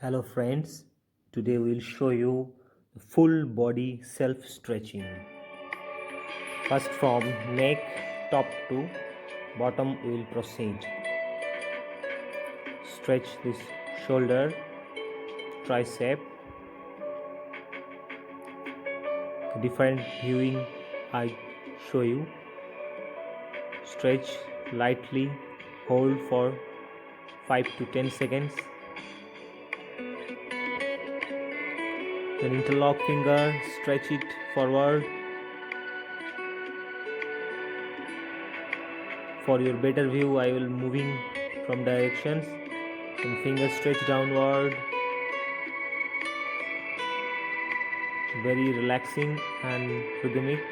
Hello friends, today we'll show you the full body self stretching. First from neck top to bottom we will proceed. Stretch this shoulder, tricep, different viewing I show you. Stretch lightly, hold for 5 to 10 seconds. Then interlock finger, stretch it forward. For your better view, I will moving from directions and finger stretch downward. Very relaxing and rhythmic.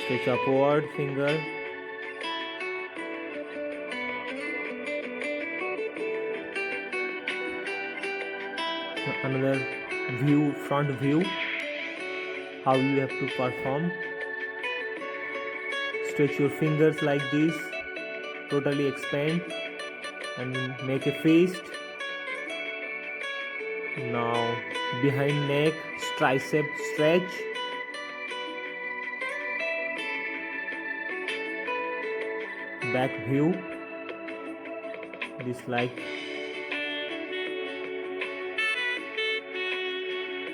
Stretch upward finger. Another view, front view, how you have to perform. Stretch your fingers like this, totally expand and make a fist. Now behind neck, tricep stretch. Back view, this like.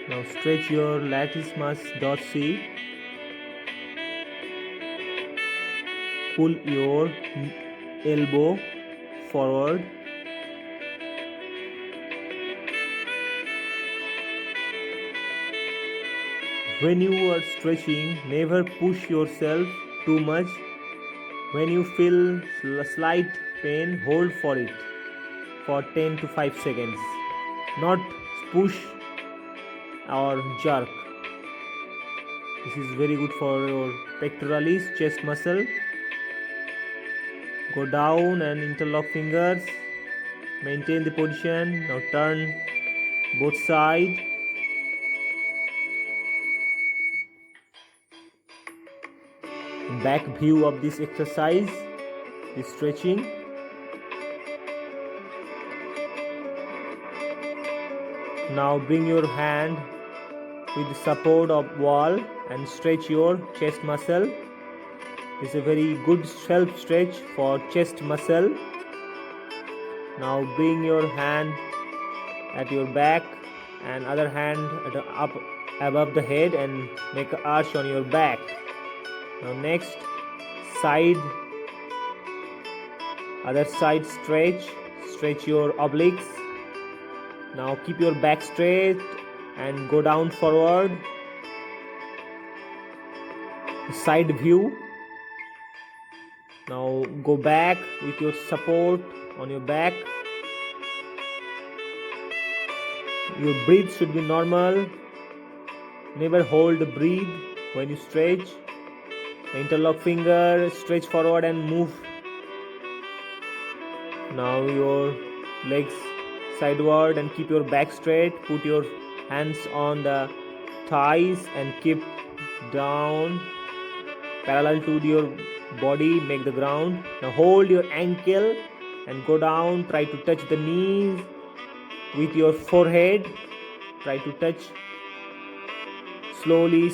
Now stretch your latissimus dorsi. Pull your elbow forward. When you are stretching, never push yourself too much. When you feel slight pain, hold for it for 10 to 5 seconds. Not push or jerk. This is very good for your pectoralis, chest muscle. Go down and interlock fingers. Maintain the position. Now turn both sides. Back view of this exercise, this stretching. Now bring your hand with the support of wall and stretch your chest muscle. This is a very good self stretch for chest muscle. Now bring your hand at your back and other hand up above the head and make an arch on your back. Now next side, other side stretch your obliques. Now keep your back straight and go down forward. Side view. Now go back with your support on your back. Your breath should be normal. Never hold the breath when you stretch. Interlock finger, stretch forward and move. Now your legs sideward and keep your back straight. Put your hands on the thighs and keep down parallel to your body, make the ground. Now hold your ankle and go down. Try to touch the knees with your forehead. Try to touch slowly.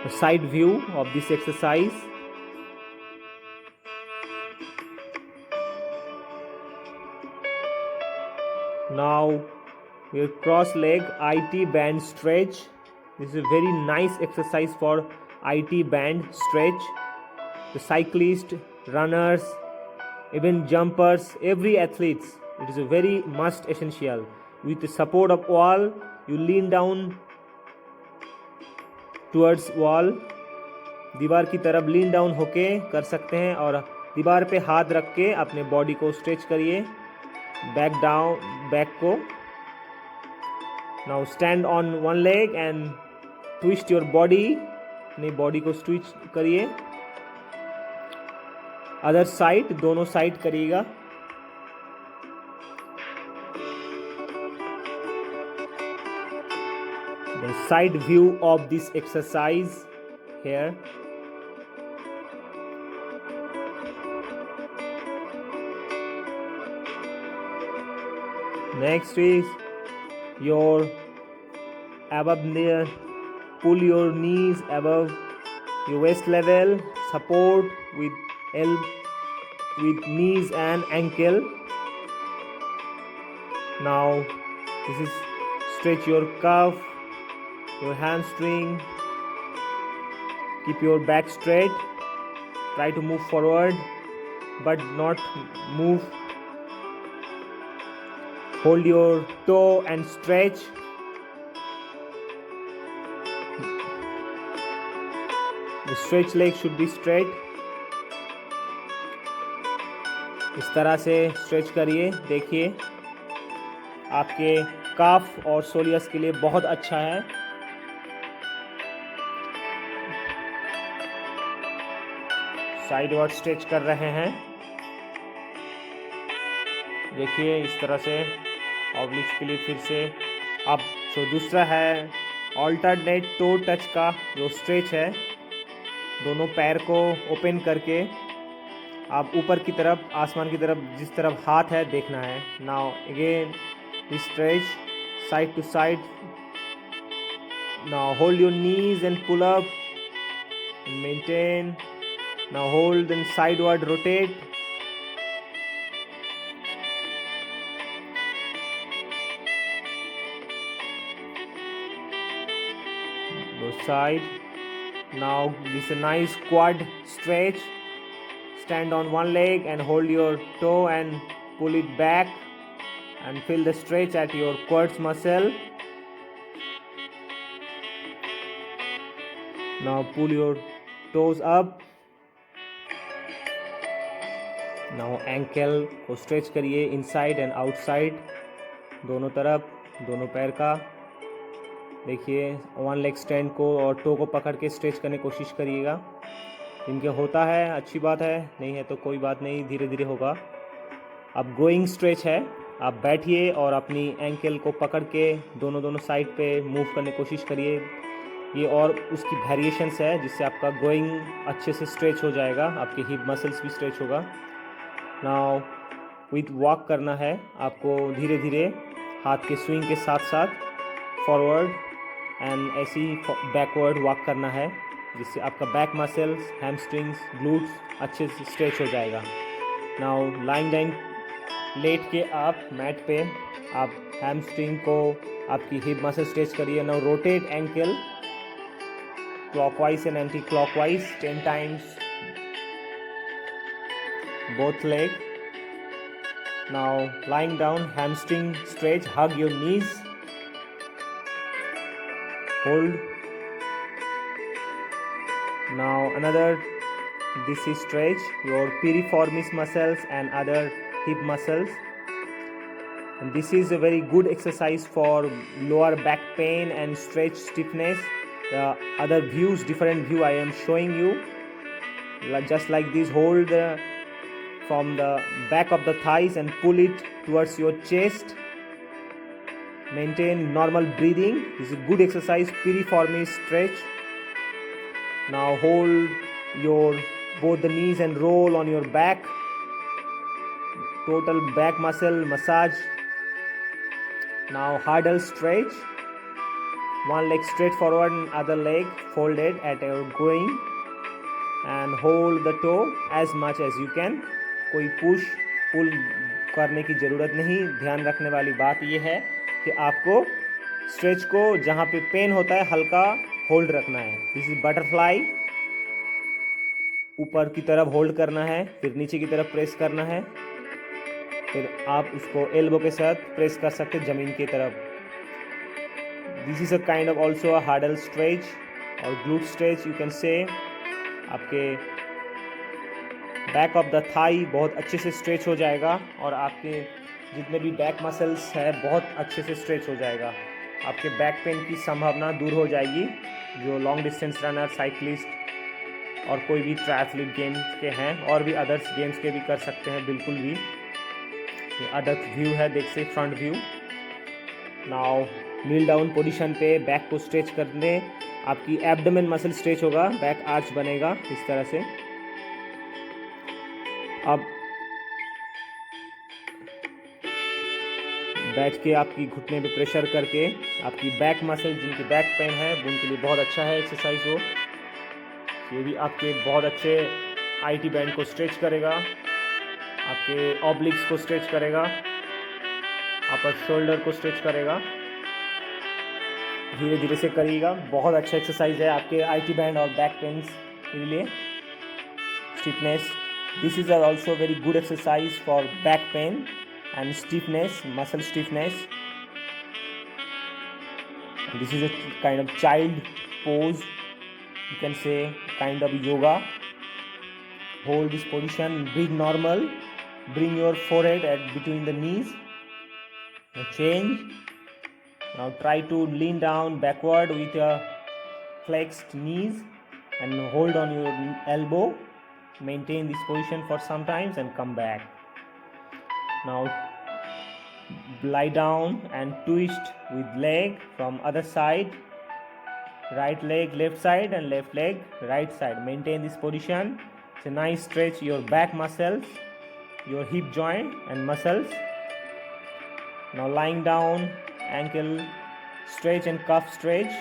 The side view of this exercise. Now your cross leg IT band stretch. This is a very nice exercise for IT band stretch. The cyclists, runners, even jumpers, every athletes, it is a very must essential. With the support of wall, you lean down towards wall. दीवार की तरफ lean down होके कर सकते हैं और दीवार पे हाथ रख के अपने बॉडी को स्ट्रेच करिए. बैक डाउन, बैक को. Now stand on one leg and twist your body. अपनी बॉडी को स्ट्रेच करिए. अदर साइड, दोनों साइड करिएगा. The side view of this exercise here. Next is your above there. Pull your knees above your waist level. Support with knees and ankle. Now this is stretch your calf, your hamstring. Keep your back straight. Try to move forward but not move. Hold your toe and stretch. The stretch leg should be straight. इस तरह से stretch करिए. देखिए आपके काफ और soleus के लिए बहुत अच्छा है. साइडवर्ड स्ट्रेच कर रहे हैं. देखिए इस तरह से ऑब्लिक्स के लिए फिर से. अब जो दूसरा है ऑल्टरनेट टो टच का जो स्ट्रेच है, दोनों पैर को ओपन करके आप ऊपर की तरफ, आसमान की तरफ, जिस तरफ हाथ है देखना है. Now again stretch side to side. Now hold your knees and pull up and maintain. Now hold and sideward rotate. Go side. Now this is a nice quad stretch. Stand on one leg and hold your toe and pull it back and feel the stretch at your quads muscle. Now pull your toes up. Now ankle को stretch करिए inside and outside, दोनों तरफ, दोनों पैर का. देखिए one leg stand को और टो को पकड़ के स्ट्रेच करने की कोशिश करिएगा. इनके होता है अच्छी बात है, नहीं है तो कोई बात नहीं, धीरे धीरे होगा. अब गोइंग स्ट्रेच है. आप बैठिए और अपनी एंकल को पकड़ के दोनों साइड पे मूव करने की कोशिश करिए. ये और उसकी वेरिएशंस है जिससे आपका गोइंग अच्छे से स्ट्रेच हो जाएगा, आपके हिप मसल्स भी स्ट्रेच होगा. नाउ विथ वॉक करना है आपको, धीरे धीरे हाथ के स्विंग के साथ साथ फॉरवर्ड एंड ऐसे ही बैकवर्ड वॉक करना है, जिससे आपका बैक मसल्स, हैमस्ट्रिंग्स, ग्लूट्स अच्छे से स्ट्रेच हो जाएगा. नाउ लाइंग डाउन लेट के आप मैट पे आप हैमस्ट्रिंग को, आपकी हिप मसल स्ट्रेच करिए. Now rotate ankle clockwise and anti-clockwise 10 times both leg. Now lying down, hamstring stretch, hug your knees, hold. Now another, this is stretch your piriformis muscles and other hip muscles, and this is a very good exercise for lower back pain and stretch stiffness. The other views, different view I am showing you, just like this. Hold from the back of the thighs and pull it towards your chest. Maintain normal breathing. This is a good exercise, piriformis stretch. Now hold your both the knees and roll on your back. Total back muscle massage. Now hurdle stretch. One leg straight forward and other leg folded at your going, and hold the toe as much as you can. कोई push pull करने की ज़रूरत नहीं. ध्यान रखने वाली बात यह है कि आपको स्ट्रेच को जहाँ पे पेन होता है हल्का होल्ड रखना है. This is butterfly. ऊपर की तरफ होल्ड करना है, फिर नीचे की तरफ प्रेस करना है, फिर आप उसको एल्बो के साथ प्रेस कर सकते ज़मीन की तरफ. This is a kind of also a hurdle stretch or glute stretch you can say. आपके बैक ऑफ द थाई बहुत अच्छे से स्ट्रेच हो जाएगा और आपके जितने भी बैक मसल्स है बहुत अच्छे से स्ट्रेच हो जाएगा. आपके बैक पेन की संभावना दूर हो जाएगी. जो लॉन्ग डिस्टेंस रनर, साइकिलिस्ट और कोई भी ट्रायथलीट गेम्स के हैं, और भी अदर्स गेम्स के भी कर सकते हैं बिल्कुल भी. ये अदर व्यू है, देख से फ्रंट व्यू. नाउ नील डाउन पोजीशन पे बैक को स्ट्रेच करने, आपकी एब्डोमेन मसल स्ट्रेच होगा, बैक आर्च बनेगा इस तरह से. अब बैठ के आपकी घुटने पे प्रेशर करके आपकी बैक मसल, जिनकी बैक पेन है उनके लिए बहुत अच्छा है एक्सरसाइज वो। ये भी आपके बहुत अच्छे IT बैंड को स्ट्रेच करेगा, आपके ऑब्लिक्स को स्ट्रेच करेगा, अपर शोल्डर को स्ट्रेच करेगा। धीरे धीरे से करिएगा, बहुत अच्छा एक्सरसाइज है आपके IT बैंड और बैक पेन्स के लिए। Stiffness, this is also very good exercise for back pain and stiffness, muscle stiffness. This is a kind of child pose, you can say kind of yoga. Hold this position, breathe normal, bring your forehead at between the knees. Now change. Now try to lean down backward with your flexed knees and hold on your elbow. Maintain this position for some times and come back. Now lie down and twist with leg from other side, right leg left side and left leg right side. Maintain this position. It's a nice stretch your back muscles, your hip joint and muscles. Now lying down, ankle stretch and cuff stretch.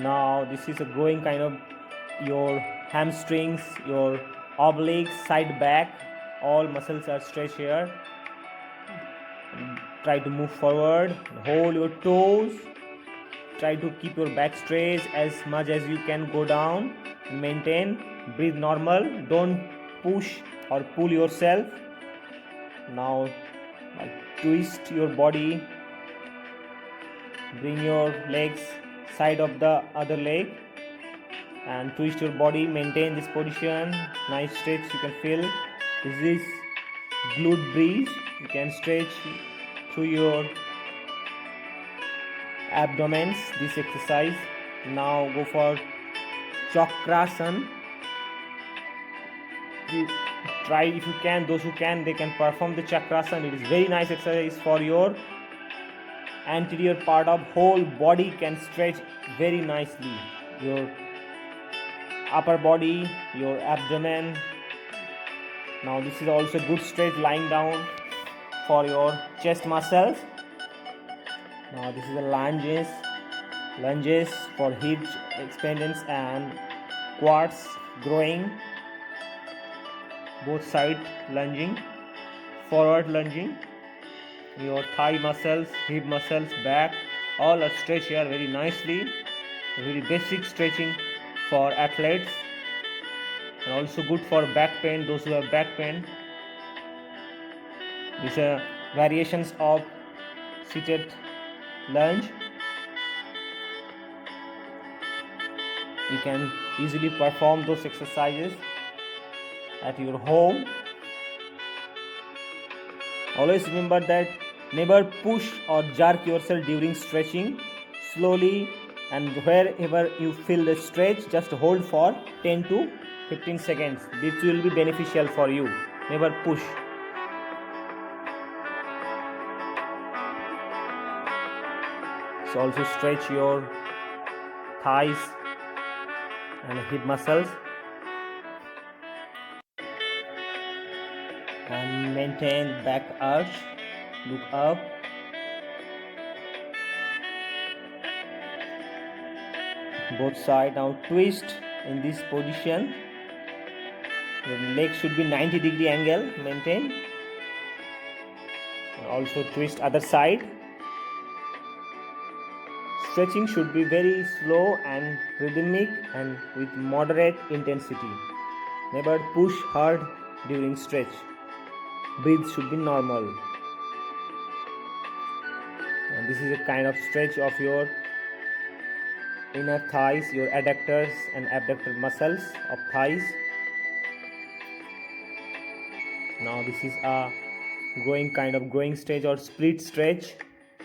Now this is a growing kind of your hamstrings, your obliques, side back, all muscles are stretched here. Try to move forward, hold your toes, try to keep your back straight as much as you can. Go down, maintain, breathe normal, don't push or pull yourself. Now twist your body, bring your legs side of the other leg and twist your body. Maintain this position, nice stretch you can feel. This is glute bridge, you can stretch through your abdomens this exercise. Now go for chakrasana. You try, if you can, those who can, they can perform the chakrasana. It is very nice exercise for your anterior part of whole body, can stretch very nicely your upper body, your abdomen. Now this is also good stretch lying down for your chest muscles. Now this is the lunges for hip expansions and quads growing. Both side lunging, forward lunging. Your thigh muscles, hip muscles, back, all are stretched here very nicely. Very basic stretching for athletes and also good for back pain, those who have back pain. These are variations of seated lunge. You can easily perform those exercises at your home. Always remember that never push or jerk yourself during stretching. Slowly, and wherever you feel the stretch, just hold for 10 to 15 seconds. This will be beneficial for you. Never push. So also stretch your thighs and hip muscles and maintain back arch. Look up. Both sides. Now twist in this position. Your leg should be 90-degree angle. Maintain. And also twist other side. Stretching should be very slow and rhythmic and with moderate intensity. Never push hard during stretch. Breathe should be normal. And this is a kind of stretch of your inner thighs, your adductors and abductor muscles of thighs. Now this is a growing stage or split stretch.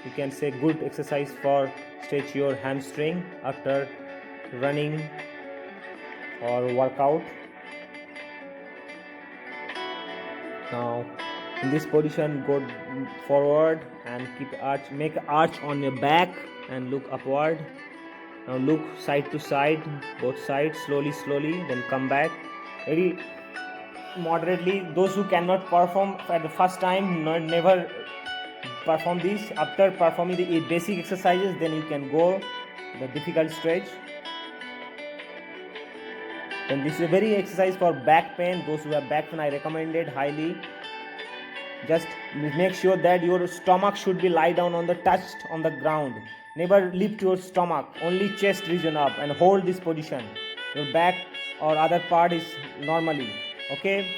You can say good exercise for stretch your hamstring after running or workout. Now in this position, go forward and keep arch, make an arch on your back and look upward. Now look side to side, both sides, slowly, then come back. Very moderately. Those who cannot perform at the first time, never perform this. After performing the basic exercises, then you can go the difficult stretch. And this is a very exercise for back pain. Those who have back pain, I recommend it highly. Just make sure that your stomach should be lie down on the touched on the ground. Never lift your stomach, only chest region up and hold this position. Your back or other part is normally, okay?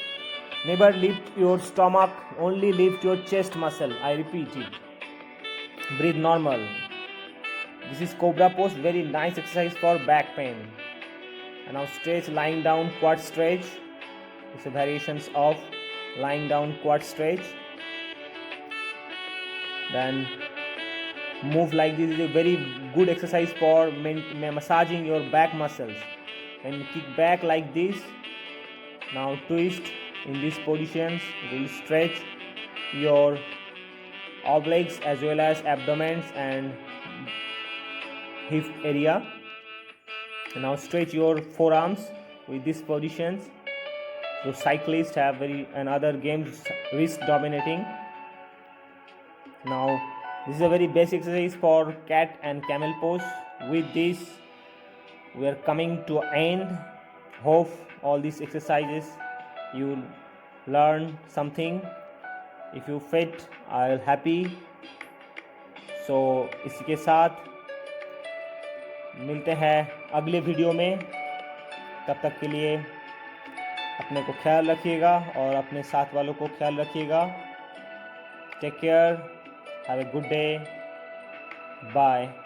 Never lift your stomach, only lift your chest muscle. I repeat it. Breathe normal. This is cobra pose, very nice exercise for back pain. And now stretch lying down, quad stretch. It's a variations of lying down quad stretch. Then move like this is a very good exercise for massaging your back muscles. And kick back like this. Now twist in these positions. Will stretch your obliques as well as abdomens and hip area. And now stretch your forearms with these positions. So cyclists have and other games wrist dominating. Now this is a very basic exercise for cat and camel pose. With this we are coming to end. Hope all these exercises you learn something. If you fit, I'll happy. So इसके साथ मिलते हैं अगले video में. तब तक के लिए अपने को ख्याल रखिएगा और अपने साथ वालों को ख्याल रखिएगा. Take care. Have a good day. Bye.